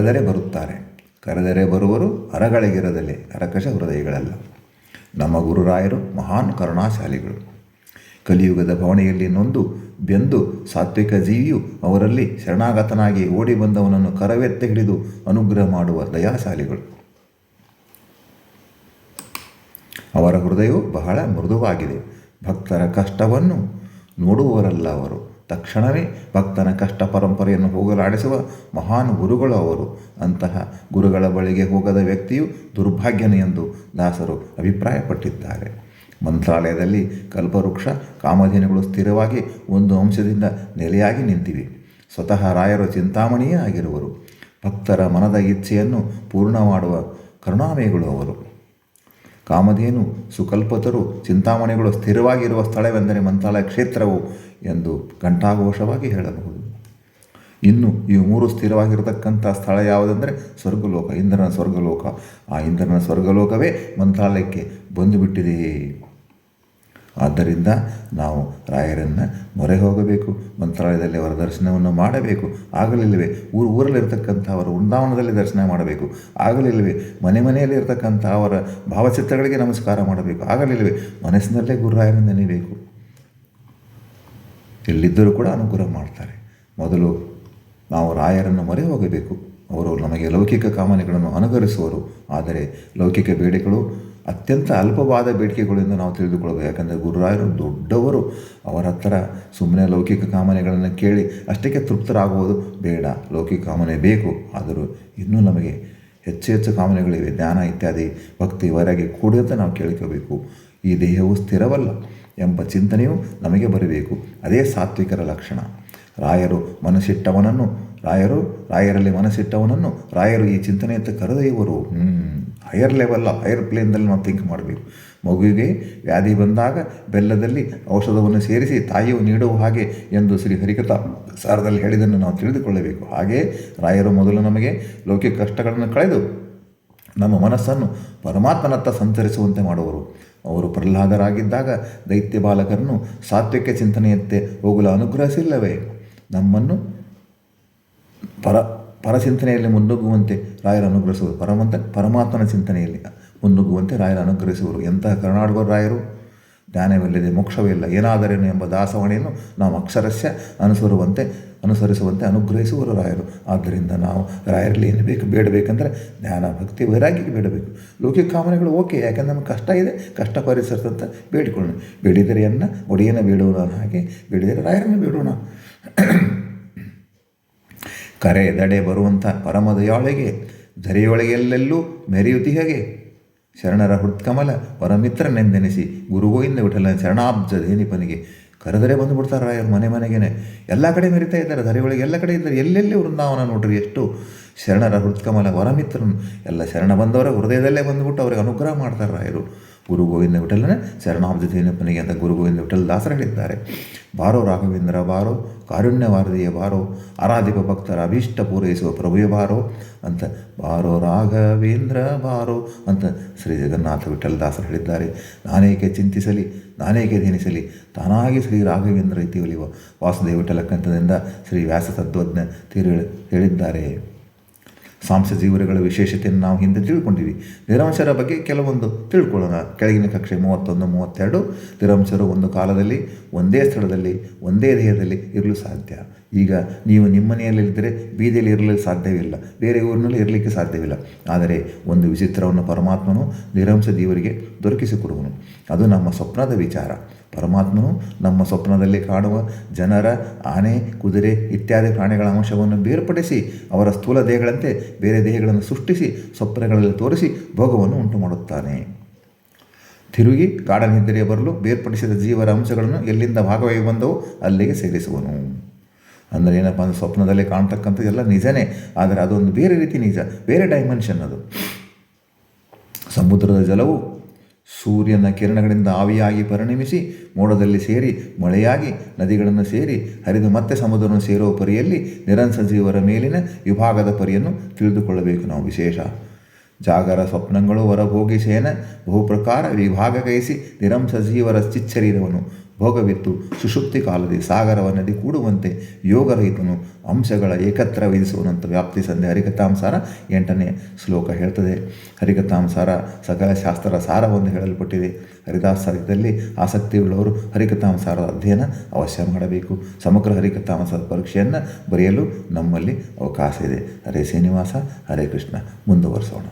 ಕರೆದರೆ ಬರುತ್ತಾರೆ. ಕರೆದರೆ ಬರುವರು ಅರಗಳಿಗಿರದಲೆ ಕರಕಶ ಹೃದಯಗಳಲ್ಲ. ನಮ್ಮ ಗುರುರಾಯರು ಮಹಾನ್ ಕರುಣಾಶಾಲಿಗಳು. ಕಲಿಯುಗದ ಭವಣೆಯಲ್ಲಿ ನೊಂದು ಬೆಂದು ಸಾತ್ವಿಕ ಜೀವಿಯು ಅವರಲ್ಲಿ ಶರಣಾಗತನಾಗಿ ಓಡಿ ಬಂದವನನ್ನು ಕರವೆತ್ತೆ ಹಿಡಿದು ಅನುಗ್ರಹ ಮಾಡುವ ದಯಾಶಾಲಿಗಳು. ಅವರ ಹೃದಯವು ಬಹಳ ಮೃದುವಾಗಿದೆ. ಭಕ್ತರ ಕಷ್ಟವನ್ನು ನೋಡುವವರಲ್ಲ ಅವರು. ತಕ್ಷಣವೇ ಭಕ್ತನ ಕಷ್ಟ ಪರಂಪರೆಯನ್ನು ಹೋಗಲಾಡಿಸುವ ಮಹಾನ್ ಗುರುಗಳು ಅವರು. ಅಂತಹ ಗುರುಗಳ ಬಳಿಗೆ ಹೋಗದ ವ್ಯಕ್ತಿಯು ದುರ್ಭಾಗ್ಯನು ಎಂದು ದಾಸರು ಅಭಿಪ್ರಾಯಪಟ್ಟಿದ್ದಾರೆ. ಮಂತ್ರಾಲಯದಲ್ಲಿ ಕಲ್ಪವೃಕ್ಷ ಕಾಮಧೇನುಗಳು ಸ್ಥಿರವಾಗಿ ಒಂದು ಅಂಶದಿಂದ ನೆಲೆಯಾಗಿ ನಿಂತಿವೆ. ಸ್ವತಃ ರಾಯರು ಚಿಂತಾಮಣಿಯೇ ಆಗಿರುವರು. ಭಕ್ತರ ಮನದ ಇಚ್ಛೆಯನ್ನು ಪೂರ್ಣ ಮಾಡುವ ಕರುಣಾಮಯಗಳು ಅವರು. ಕಾಮಧೇನು ಸುಕಲ್ಪತರು ಚಿಂತಾಮಣಿಗಳು ಸ್ಥಿರವಾಗಿರುವ ಸ್ಥಳವೆಂದರೆ ಮಂತ್ರಾಲಯ ಕ್ಷೇತ್ರವು ಎಂದು ಘಂಟಾಘೋಷವಾಗಿ ಹೇಳಬಹುದು. ಇನ್ನು ಈ ಮೂರು ಸ್ಥಿರವಾಗಿರತಕ್ಕಂಥ ಸ್ಥಳ ಯಾವುದೆಂದರೆ ಸ್ವರ್ಗಲೋಕ, ಇಂದ್ರನ ಸ್ವರ್ಗಲೋಕ. ಆ ಇಂದ್ರನ ಸ್ವರ್ಗಲೋಕವೇ ಮಂತ್ರಾಲಯಕ್ಕೆ ಬಂದುಬಿಟ್ಟಿದೆಯೇ. ಆದ್ದರಿಂದ ನಾವು ರಾಯರನ್ನು ಮೊರೆ ಹೋಗಬೇಕು, ಮಂತ್ರಾಲಯದಲ್ಲಿ ಅವರ ದರ್ಶನವನ್ನು ಮಾಡಬೇಕು. ಆಗಲಿಲ್ಲವೇ ಊರಲ್ಲಿರ್ತಕ್ಕಂಥ ಅವರ ವೃಂದಾವನದಲ್ಲಿ ದರ್ಶನ ಮಾಡಬೇಕು. ಆಗಲಿಲ್ಲವೇ ಮನೆಯಲ್ಲಿ ಇರತಕ್ಕಂಥ ಅವರ ಭಾವಚಿತ್ರಗಳಿಗೆ ನಮಸ್ಕಾರ ಮಾಡಬೇಕು. ಆಗಲಿಲ್ಲವೇ ಮನಸ್ಸಿನಲ್ಲೇ ಗುರುರಾಯರನ್ನು ನೆನೆಯಬೇಕು. ಎಲ್ಲಿದ್ದರೂ ಕೂಡ ಅನುಗ್ರಹ ಮಾಡ್ತಾರೆ. ಮೊದಲು ನಾವು ರಾಯರನ್ನು ಮೊರೆ ಹೋಗಬೇಕು. ಅವರು ನಮಗೆ ಲೌಕಿಕ ಕಾಮನೆಗಳನ್ನು ಅನುಗರಿಸುವರು. ಆದರೆ ಲೌಕಿಕ ಬೇಡಿಕೆಗಳು ಅತ್ಯಂತ ಅಲ್ಪವಾದ ಬೇಡಿಕೆಗಳು ಎಂದು ನಾವು ತಿಳಿದುಕೊಳ್ಳಬೇಕು. ಯಾಕಂದರೆ ಗುರುರಾಯರು ದೊಡ್ಡವರು. ಅವರ ಹತ್ರ ಸುಮ್ಮನೆ ಲೌಕಿಕ ಕಾಮನೆಗಳನ್ನು ಕೇಳಿ ಅಷ್ಟಕ್ಕೆ ತೃಪ್ತರಾಗುವುದು ಬೇಡ. ಲೌಕಿಕ ಕಾಮನೆ ಬೇಕು, ಆದರೂ ಇನ್ನೂ ನಮಗೆ ಹೆಚ್ಚು ಹೆಚ್ಚು ಕಾಮನೆಗಳಿವೆ. ಜ್ಞಾನ ಇತ್ಯಾದಿ ಭಕ್ತಿ ವರೆಗೆ ಕೂಡಿದಂತೆ ನಾವು ಕೇಳ್ಕೋಬೇಕು. ಈ ದೇಹವು ಸ್ಥಿರವಲ್ಲ ಎಂಬ ಚಿಂತನೆಯು ನಮಗೆ ಬರಬೇಕು. ಅದೇ ಸಾತ್ವಿಕರ ಲಕ್ಷಣ. ರಾಯರಲ್ಲಿ ಮನಸ್ಸಿಟ್ಟವನನ್ನು ರಾಯರು ಈ ಚಿಂತನೆಯತ್ತ ಕರೆದೊಯ್ಯುವರು. ಹೈಯರ್ ಲೆವೆಲ್, ಹೈಯರ್ ಪ್ಲೇನ್ದಲ್ಲಿ ನಾವು ಥಿಂಕ್ ಮಾಡಬೇಕು. ಮಗುವಿಗೆ ವ್ಯಾಧಿ ಬಂದಾಗ ಬೆಲ್ಲದಲ್ಲಿ ಔಷಧವನ್ನು ಸೇರಿಸಿ ತಾಯಿಯು ನೀಡುವ ಹಾಗೆ ಎಂದು ಶ್ರೀ ಹರಿಕಥಾ ಸಾರದಲ್ಲಿ ಹೇಳಿದ್ದನ್ನು ನಾವು ತಿಳಿದುಕೊಳ್ಳಬೇಕು. ಹಾಗೆಯೇ ರಾಯರು ಮೊದಲು ನಮಗೆ ಲೌಕಿಕ ಕಷ್ಟಗಳನ್ನು ಕಳೆದು ನಮ್ಮ ಮನಸ್ಸನ್ನು ಪರಮಾತ್ಮನತ್ತ ಸಂಚರಿಸುವಂತೆ ಮಾಡುವರು. ಅವರು ಪ್ರಹ್ಲಾದರಾಗಿದ್ದಾಗ ದೈತ್ಯ ಬಾಲಕರನ್ನು ಸಾತ್ವಿಕ ಚಿಂತನೆಯಂತೆ ಹೋಗಲು ಅನುಗ್ರಹಿಸಿಲ್ಲವೇ? ನಮ್ಮನ್ನು ಪರಚಿಂತನೆಯಲ್ಲಿ ಮುನ್ನುಗ್ಗುವಂತೆ ರಾಯರು ಅನುಗ್ರಹಿಸುವರು. ಪರಮಾತ್ಮನ ಚಿಂತನೆಯಲ್ಲಿ ಮುನ್ನುಗ್ಗುವಂತೆ ರಾಯರು ಅನುಗ್ರಹಿಸುವರು. ಎಂತಹ ಕರುಣಾಡುವರು ರಾಯರು! ಜ್ಞಾನವಿಲ್ಲದೆ ಮೋಕ್ಷವಿಲ್ಲ, ಏನಾದರೇನು ಎಂಬ ದಾಸವಾಣಿಯನ್ನು ನಾವು ಅಕ್ಷರಸ್ಯ ಅನುಸರಿಸುವಂತೆ ಅನುಗ್ರಹಿಸುವರು ರಾಯರು. ಆದ್ದರಿಂದ ನಾವು ರಾಯರಲ್ಲಿ ಏನು ಬೇಕು ಬೇಡಬೇಕಂದ್ರೆ ಜ್ಞಾನ, ಭಕ್ತಿ, ವೈರಾಗ್ಯಕ್ಕೆ ಬೇಡಬೇಕು. ಲೌಕಿಕ ಕಾಮನೆಗಳು ಓಕೆ, ಯಾಕೆಂದ್ರೆ ನಮಗೆ ಕಷ್ಟ ಇದೆ, ಕಷ್ಟ ಪರಿಸರಿಸಂತ ಬೇಡಿಕೊಳ್ಳೋಣ. ಬೇಡಿದರೆ ಒಡೆಯನ ಬೇಡೋಣ, ಹಾಗೆ ಬೇಡಿದರೆ ರಾಯರನ್ನು ಬೇಡೋಣ. ಕರೆದಡೆ ಬರುವಂಥ ಪರಮದಯಾಳಿಗೆ ಧರೆಯೊಳಗೆಲ್ಲೆಲ್ಲೂ ಮೆರೆಯುತಿಹಗೆ ಶರಣರ ಹೃತ್ಕಮಲ ಪರಮಿತ್ರನೆಂದೆನಿಸಿ ಗುರುಗೋಯಿಂದ ವಿಠಲನ ಚರಣಾಬ್ಜ ಧೇನಿಪನಿಗೆ ಕರೆದರೆ ಬಂದುಬಿಡ್ತಾರೆ ರಾಯರು. ಮನೆಗೇನೆ ಎಲ್ಲ ಕಡೆ ಮೆರಿತಾ ಇದ್ದಾರೆ. ಧರೆಯೊಳಗೆ ಎಲ್ಲ ಕಡೆ ಇದ್ದಾರೆ. ಎಲ್ಲೆಲ್ಲಿ ವೃಂದಾವನ ನೋಡ್ರಿ, ಎಷ್ಟು ಶರಣರ ಹೃತ್ಕಮಲ ವರಮಿತ್ರನು ಎಲ್ಲ ಶರಣ ಬಂದವರ ಹೃದಯದಲ್ಲೇ ಬಂದುಬಿಟ್ಟು ಅವ್ರಿಗೆ ಅನುಗ್ರಹ ಮಾಡ್ತಾರೆ ರಾಯರು. ಗುರು ಗೋವಿಂದ ವಿಠಲನ ಶರಣಾಬ್ಜ ಧೇನಿಪನಿಗೆ ಅಂತ ಗುರು ಗೋವಿಂದ ವಿಠಲ ದಾಸರು ಹೇಳಿದ್ದಾರೆ. ಬಾರೋ ರಾಘವೇಂದ್ರ ಬಾರೋ, ಕಾರುಣ್ಯವಾರದಿಯ ಬಾರೋ, ಆರಾಧಿಪ ಭಕ್ತರ ಅಭೀಷ್ಟ ಪೂರೈಸುವ ಪ್ರಭುಯ ಬಾರೋ ಅಂತ ಬಾರೋ ರಾಘವೇಂದ್ರ ಬಾರೋ ಅಂತ ಶ್ರೀ ಜಗನ್ನಾಥ ವಿಠಲ ದಾಸರು ಹೇಳಿದ್ದಾರೆ. ನಾನೇಕೆ ಚಿಂತಿಸಲಿ, ನಾನೇಕೆ ಧ್ಯಾನಿಸಲಿ, ತಾನಾಗಿ ಶ್ರೀ ರಾಘವೇಂದ್ರ ಇತಿ ಒಲಿಯುವ ವಾಸುದೇವ ವಿಠಲ ಕಂಠದಿಂದ ಶ್ರೀ ವ್ಯಾಸ ತತ್ವಜ್ಞ ಹೇಳಿದ್ದಾರೆ. ಸಾಂಸ್ಯ ವಿಶೇಷತೆಯನ್ನು ನಾವು ಹಿಂದೆ ತಿಳ್ಕೊಂಡಿವಿ. ನಿರಂಶರ ಬಗ್ಗೆ ಕೆಲವೊಂದು ತಿಳ್ಕೊಳ್ಳೋಣ. ಕೆಳಗಿನ ಕಕ್ಷೆ 31, 32. ನಿರಂಶರು ಒಂದು ಕಾಲದಲ್ಲಿ ಒಂದೇ ಸ್ಥಳದಲ್ಲಿ ಒಂದೇ ದೇಹದಲ್ಲಿ ಇರಲು ಸಾಧ್ಯ. ಈಗ ನೀವು ನಿಮ್ಮ ಮನೆಯಲ್ಲಿದ್ದರೆ ಬೀದಿಯಲ್ಲಿ ಇರಲು ಸಾಧ್ಯವಿಲ್ಲ, ಬೇರೆ ಊರಿನಲ್ಲಿ ಇರಲಿಕ್ಕೆ ಸಾಧ್ಯವಿಲ್ಲ. ಆದರೆ ಒಂದು ವಿಚಿತ್ರವನ್ನು ಪರಮಾತ್ಮನು ನಿರಂಶ ಜೀವರಿಗೆ ದೊರಕಿಸಿಕೊಡುವನು. ಅದು ನಮ್ಮ ಸ್ವಪ್ನದ ವಿಚಾರ. ಪರಮಾತ್ಮನು ನಮ್ಮ ಸ್ವಪ್ನದಲ್ಲಿ ಕಾಣುವ ಜನರ, ಆನೆ, ಕುದುರೆ ಇತ್ಯಾದಿ ಪ್ರಾಣಿಗಳ ಅಂಶವನ್ನು ಬೇರ್ಪಡಿಸಿ ಅವರ ಸ್ಥೂಲ ದೇಹಗಳಂತೆ ಬೇರೆ ದೇಹಗಳನ್ನು ಸೃಷ್ಟಿಸಿ ಸ್ವಪ್ನಗಳಲ್ಲಿ ತೋರಿಸಿ ಭೋಗವನ್ನು ಉಂಟು ಮಾಡುತ್ತಾನೆ. ತಿರುಗಿ ಗಾಢನಿದ್ರೆಯ ಬರಲು ಬೇರ್ಪಡಿಸಿದ ಜೀವರ ಅಂಶಗಳನ್ನು ಎಲ್ಲಿಂದ ಭಾಗವಾಗಿ ಬಂದವು ಅಲ್ಲಿಗೆ ಸೇರಿಸುವನು. ಅಂದರೆ ಏನಪ್ಪ ಅಂದರೆ ಸ್ವಪ್ನದಲ್ಲಿ ಕಾಣ್ತಕ್ಕಂಥದ್ದು ಎಲ್ಲ ನಿಜನೇ, ಆದರೆ ಅದೊಂದು ಬೇರೆ ರೀತಿ ನಿಜ, ಬೇರೆ ಡೈಮೆನ್ಷನ್ ಅದು. ಸಮುದ್ರದ ಜಲವು ಸೂರ್ಯನ ಕಿರಣಗಳಿಂದ ಆವಿಯಾಗಿ ಪರಿಣಮಿಸಿ ಮೋಡದಲ್ಲಿ ಸೇರಿ ಮಳೆಯಾಗಿ ನದಿಗಳನ್ನು ಸೇರಿ ಹರಿದು ಮತ್ತೆ ಸಮುದ್ರವನ್ನು ಸೇರುವ ಪರಿಯಲ್ಲಿ ನಿರಂಸಜೀವರ ಮೇಲಿನ ವಿಭಾಗದ ಪರಿಯನ್ನು ತಿಳಿದುಕೊಳ್ಳಬೇಕು ನಾವು. ವಿಶೇಷ ಜಾಗರ ಸ್ವಪ್ನಗಳು ಹೊರಭೋಗಿ ಸೇನ ಬಹುಪ್ರಕಾರ ವಿಭಾಗ ಕೈಸಿ ನಿರಂಸಜೀವರ ಚಿಚ್ಚರೀರವನ್ನು ಭೋಗವಿತ್ತು ಸುಷುಪ್ತಿ ಕಾಲದಿ ಸಾಗರವ ನದಿ ಕೂಡುವಂತೆ ಯೋಗರಹಿತನು ಅಂಶಗಳ ಏಕತ್ರ ವಿಧಿಸುವನಂತ ವ್ಯಾಪ್ತಿ ಸಂಧೆ ಹರಿಕಥಾಂಸಾರ 8ನೇ ಶ್ಲೋಕ ಹೇಳ್ತದೆ. ಹರಿಕಥಾಂಸಾರ ಸಕಲ ಶಾಸ್ತ್ರದ ಸಾರವನ್ನು ಹೇಳಲ್ಪಟ್ಟಿದೆ. ಹರಿದಾಸ ಸಾಹಿತ್ಯದಲ್ಲಿ ಆಸಕ್ತಿಯುಳ್ಳವರು ಹರಿಕಥಾಂಸಾರದ ಅಧ್ಯಯನ ಅವಶ್ಯ ಮಾಡಬೇಕು. ಸಮಗ್ರ ಹರಿಕಥಾಂಸದ ಪರೀಕ್ಷೆಯನ್ನು ಬರೆಯಲು ನಮ್ಮಲ್ಲಿ ಅವಕಾಶ ಇದೆ. ಹರೇ ಶ್ರೀನಿವಾಸ, ಹರೇ ಕೃಷ್ಣ. ಮುಂದುವರಿಸೋಣ.